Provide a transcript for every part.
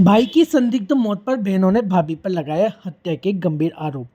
भाई की संदिग्ध मौत पर बहनों ने भाभी पर लगाया हत्या के गंभीर आरोप।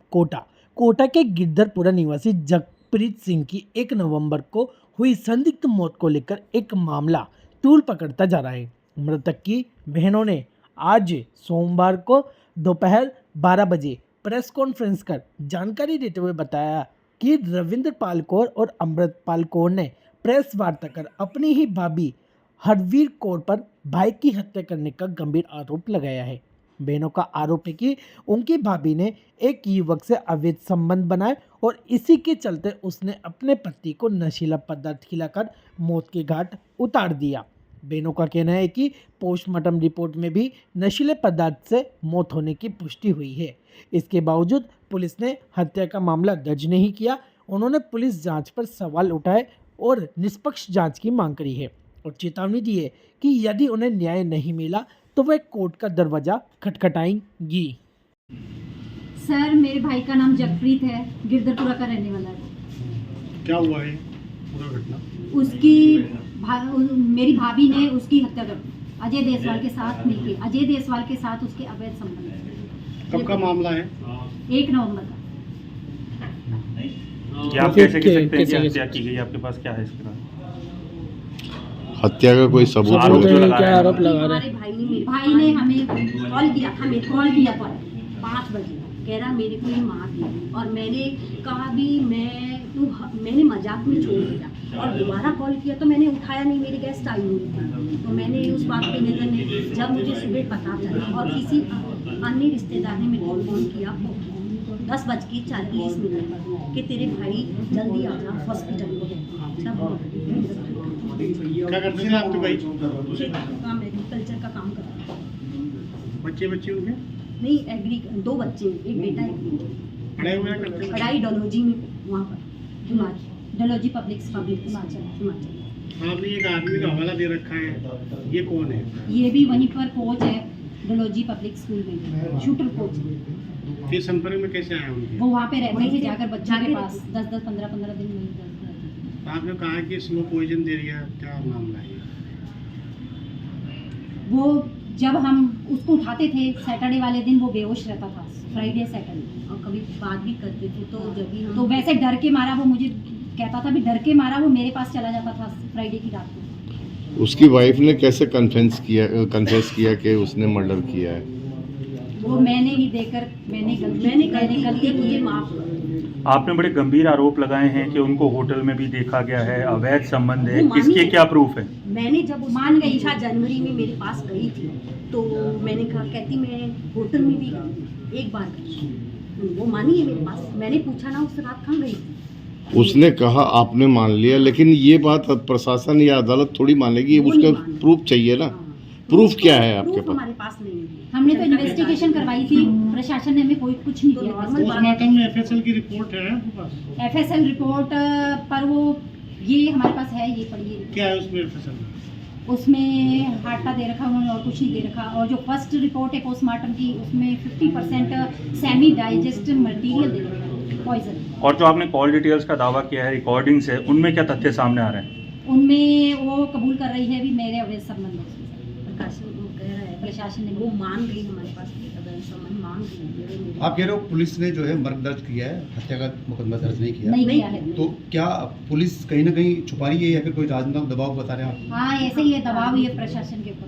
कोटा के गिरधरपुरा निवासी जगप्रीत सिंह की 1 नवंबर को हुई संदिग्ध मौत को लेकर एक मामला तूल पकड़ता जा रहा है। मृतक की बहनों ने आज सोमवार को दोपहर 12 बजे प्रेस कॉन्फ्रेंस कर जानकारी देते हुए बताया कि रविंद्र पाल कौर और अमृत पाल कौर ने प्रेस वार्ता कर अपनी ही भाभी हरवीर कौर पर भाई की हत्या करने का गंभीर आरोप लगाया है। बहनों का आरोप है कि उनकी भाभी ने एक युवक से अवैध संबंध बनाए और इसी के चलते उसने अपने पति को नशीला पदार्थ खिलाकर मौत के घाट उतार दिया। बहनों का कहना है कि पोस्टमार्टम रिपोर्ट में भी नशीले पदार्थ से मौत होने की पुष्टि हुई है। इसके बावजूद पुलिस ने हत्या का मामला दर्ज नहीं किया। उन्होंने पुलिस जांच पर सवाल उठाए और निष्पक्ष जांच की मांग करी है और चेतावनी दी है कि यदि उन्हें न्याय नहीं मिला तो वह कोर्ट का दरवाजा खटखटाएंगी। सर, मेरे भाई का नाम जगप्रीत है, गिरधरपुरा का रहने वाला है। क्या हुआ है पूरा घटना? मेरी भाभी ने उसकी हत्या कर दी अजय देसवाल के साथ मिलकर। अजय देसवाल के साथ उसके अवैध संबंध। कब का मामला है? 1 नवंबर का। क्या आप कैसे कह सकते हैं कि हत्या की गई? आपके पास क्या है इसके बाद? हत्या का कोई सबूत क्या आरोप लगा रहे हैं? भाई ने हमें कॉल किया था 5 बजे, कह रहा मेरे को ये मार दिया और मैंने कहा भी मैंने मजाक में छोड़ दिया और दोबारा कॉल किया तो मैंने उठाया नहीं, मेरे गेस्ट आई हुई थी। तो मैंने उस बात पे नजर नहीं, जब मुझे सुबह पता चला और किसी अन्य रिश्तेदार ने मेरे को फोन किया 10:40 कि तेरे भाई जल्दी आ जा हॉस्पिटल में। क्या करते थे आपके भाई? काम एग्रीकल्चर का काम करता है। बच्चे उनके? नहीं, एग्री 2 बच्चे, एक बेटा एक बेटी। पढ़ाई हुए करते? पढ़ाई डोलॉजी में, वहाँ पर हिमाचल, डोलॉजी पब्लिक हिमाचल। आपने एक आदमी का हवाला दे रखा है, ये कौन है? ये भी वहीं पर कोच है डोलॉजी पब्लिक स्कूल में, शूटर कोच। फिर संपर्क में कैसे आए उनके? वो वहाँ पे रहते थे जाकर बच्चों के पास 10-10, 15-15 दिन वहीं रहते थे। आपने कहा कि स्लो पॉइजन दे दिया, क्या मामला है? वो जब हम उसको उठाते थे सैटरडे वाले दिन वो बेहोश रहता था, फ्राइडे सैटरडे, और कभी बात भी करते थे तो जब भी तो वैसे डर के मारा वो मुझे कहता था भी डर के मारा वो मेरे पास चला जाता था फ्राइडे की रात को। उसकी वाइफ ने कैसे कन्फेस किया कि उसने मर्डर किया है? वो मैंने ही देकर मैंने गलती मुझे माफ कर। आपने बड़े गंभीर आरोप लगाए हैं कि उनको होटल में भी देखा गया है, अवैध संबंध है, इसके क्या प्रूफ है? मैंने जब मान गई था जनवरी में मेरे पास गई थी तो मैंने कहा कहती मैं होटल में भी गई एक बार गई, वो मानी है मेरे पास। मैंने पूछा ना उस रात कहाँ गई थी, उसने कहा आपने मान लिया, लेकिन ये बात प्रशासन या अदालत थोड़ी मानेगी, उसका प्रूफ चाहिए ना। प्रूफ क्या है आपके पास? हमारे पास नहीं है। हमने तो इन्वेस्टिगेशन करवाई थी, प्रशासन ने हमें कुछ नहीं दिया। पोस्टमार्टम में एफएसएल की रिपोर्ट है आपके पास? एफएसएल रिपोर्ट पर वो ये हमारे पास है, ये पढ़िए। क्या है उसमें एफएसएल? उसमें हार्टा दे रखा उन्होंने और कुछ नहीं दे रखा। और जो फर्स्ट रिपोर्ट है पोस्टमार्टम की उसमें 50% सेमी डाइजेस्टिव मटेरियल दे रखा है, पॉइजन। और जो आपने कॉल डिटेल्स का दावा किया है रिकॉर्डिंग्स है, उनमें क्या तथ्य सामने आ रहे हैं? उनमें वो कबूल कर रही है भी मेरे अवैध संबंध प्रशासन ने वो मान गई हमारे पास संबंध मान गई। आप कह रहे हो पुलिस ने जो है मर्ग दर्ज किया है, हत्या का मुकदमा दर्ज नहीं किया? नहीं किया है। तो क्या पुलिस कहीं ना कहीं छुपा रही है या फिर कोई राजनीतिक दबाव बता रहे हैं आप? हाँ, ऐसे ही है, दबाव ही है प्रशासन के ऊपर,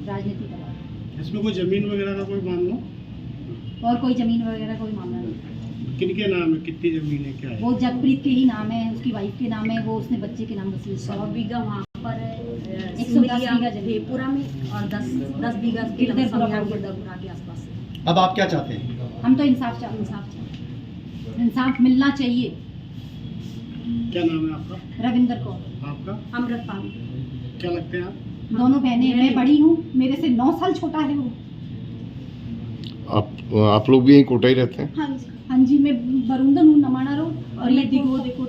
राजनीतिक दबाव। इसमें कोई जमीन वगैरह का कोई मामला? और कोई जमीन वगैरह कोई मामला नहीं। किनके नाम है, कितनी जमीन है, क्या है? वो जगप्रीत के ही नाम है, उसकी वाइफ के नाम है, वो उसने बच्चे के नाम रसी 100 बीघा वहाँ पर 110 बीघा जयपुरा में और 10 बीघा गिरधरपुरा के आसपास। अब आप क्या चाहते हैं? हम तो इंसाफ इंसाफ मिलना चाहिए। क्या नाम है आपका? रविंदर कौर। आपका? अमृत पाल। क्या लगते हैं आप? दोनों बहनें, मैं बड़ी हूँ, मेरे से 9 साल छोटा है वो। आप लोग भी यहीं कोटा ही रहते हैं? हाँ जी, मैं बरुंदन हूँ, नमाना रोड, और ये दिगो देखो